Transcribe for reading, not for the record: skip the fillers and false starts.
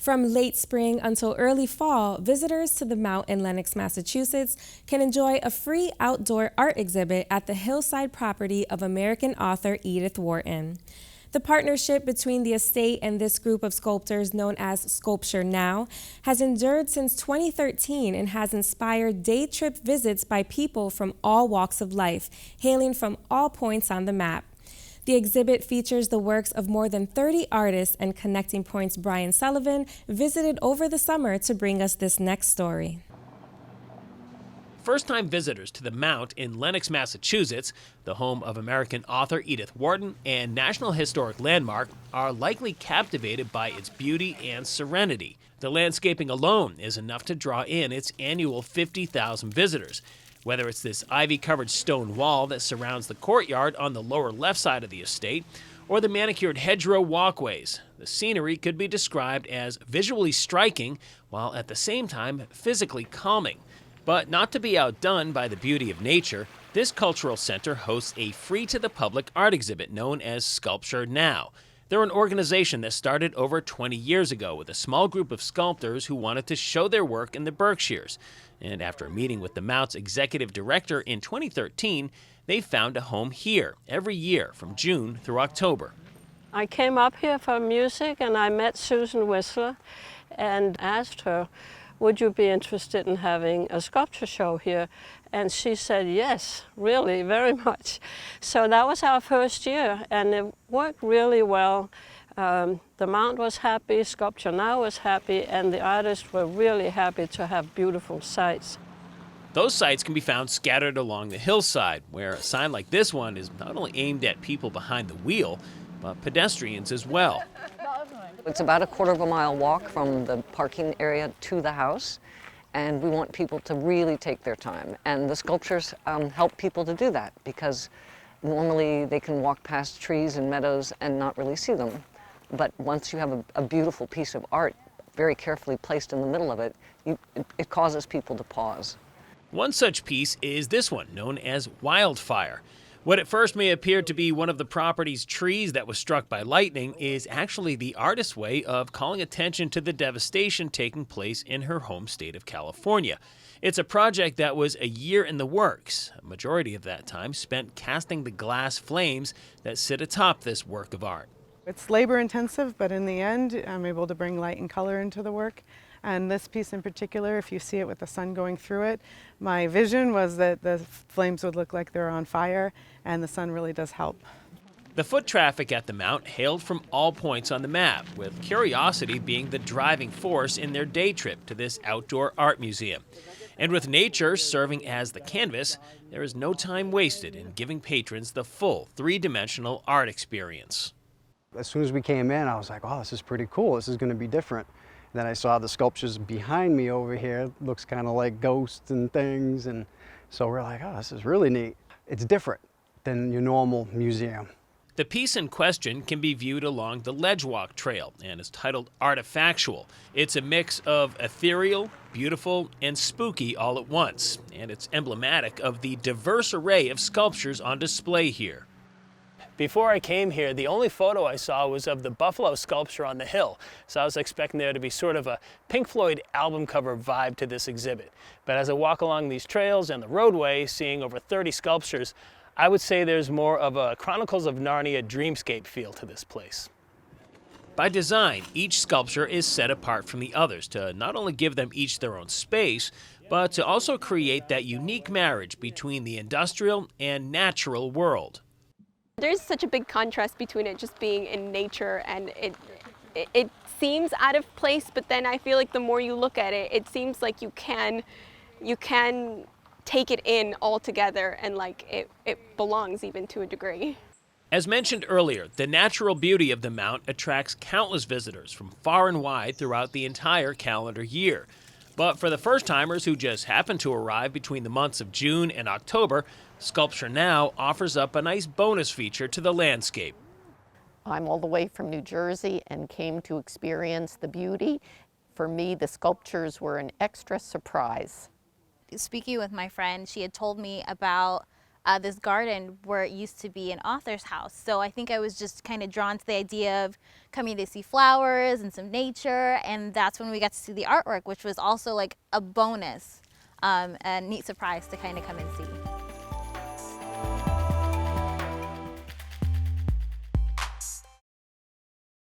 From late spring until early fall, visitors to the Mount in Lenox, Massachusetts can enjoy a free outdoor art exhibit at the hillside property of American author Edith Warton. The partnership between the estate and this group of sculptors, known as Sculpture Now, has endured since 2013 and has inspired day trip visits by people from all walks of life, hailing from all points on the map. The exhibit features the works of more than 30 artists, and Connecting Point's Brian Sullivan visited over the summer to bring us this next story. First-time visitors to the Mount in Lenox, Massachusetts, the home of American author Edith Warton and National Historic Landmark, are likely captivated by its beauty and serenity. The landscaping alone is enough to draw in its annual 50,000 visitors. Whether it's this ivy-covered stone wall that surrounds the courtyard on the lower left side of the estate, or the manicured hedgerow walkways, the scenery could be described as visually striking while at the same time physically calming. But not to be outdone by the beauty of nature, this cultural center hosts a free-to-the-public art exhibit known as Sculpture Now. They're an organization that started over 20 years ago with a small group of sculptors who wanted to show their work in the Berkshires. And after a meeting with the Mount's executive director in 2013, they found a home here every year from June through October. I came up here for music and I met Susan Whistler and asked her, would you be interested in having a sculpture show here? And she said yes, really, very much. So that was our first year and it worked really well. The Mount was happy, Sculpture Now was happy, and the artists were really happy to have beautiful sites. Those sites can be found scattered along the hillside, where a sign like this one is not only aimed at people behind the wheel, but pedestrians as well. It's about a quarter-of-a-mile walk from the parking area to the house, and we want people to really take their time. And the sculptures help people to do that, because normally they can walk past trees and meadows and not really see them. But once you have a beautiful piece of art very carefully placed in the middle of it, it causes people to pause. One such piece is this one, known as Wildfire. What at first may appear to be one of the property's trees that was struck by lightning is actually the artist's way of calling attention to the devastation taking place in her home state of California. It's a project that was a year in the works, a majority of that time spent casting the glass flames that sit atop this work of art. It's labor intensive, but in the end, I'm able to bring light and color into the work. And this piece in particular, if you see it with the sun going through it, my vision was that the flames would look like they're on fire, and the sun really does help. The foot traffic at the Mount hailed from all points on the map, with curiosity being the driving force in their day trip to this outdoor art museum. And with nature serving as the canvas, there is no time wasted in giving patrons the full three-dimensional art experience. As soon as we came in, I was like, oh, this is pretty cool. This is going to be different. And then I saw the sculptures behind me over here. It looks kind of like ghosts and things. And so we're like, oh, this is really neat. It's different than your normal museum. The piece in question can be viewed along the Ledgewalk Trail and is titled Artifactual. It's a mix of ethereal, beautiful, and spooky all at once. And it's emblematic of the diverse array of sculptures on display here. Before I came here, the only photo I saw was of the buffalo sculpture on the hill. So I was expecting there to be sort of a Pink Floyd album cover vibe to this exhibit. But as I walk along these trails and the roadway, seeing over 30 sculptures, I would say there's more of a Chronicles of Narnia dreamscape feel to this place. By design, each sculpture is set apart from the others to not only give them each their own space, but to also create that unique marriage between the industrial and natural world. There's such a big contrast between it just being in nature, and it seems out of place, but then I feel like the more you look at it, it seems like you can take it in all together, and like it belongs even to a degree. As mentioned earlier, the natural beauty of the Mount attracts countless visitors from far and wide throughout the entire calendar year. But for the first-timers who just happen to arrive between the months of June and October, Sculpture Now offers up a nice bonus feature to the landscape. I'm all the way from New Jersey and came to experience the beauty. For me, the sculptures were an extra surprise. Speaking with my friend, she had told me about this garden where it used to be an author's house. So I think I was just kind of drawn to the idea of coming to see flowers and some nature, and that's when we got to see the artwork, which was also like a bonus, a neat surprise to kind of come and see.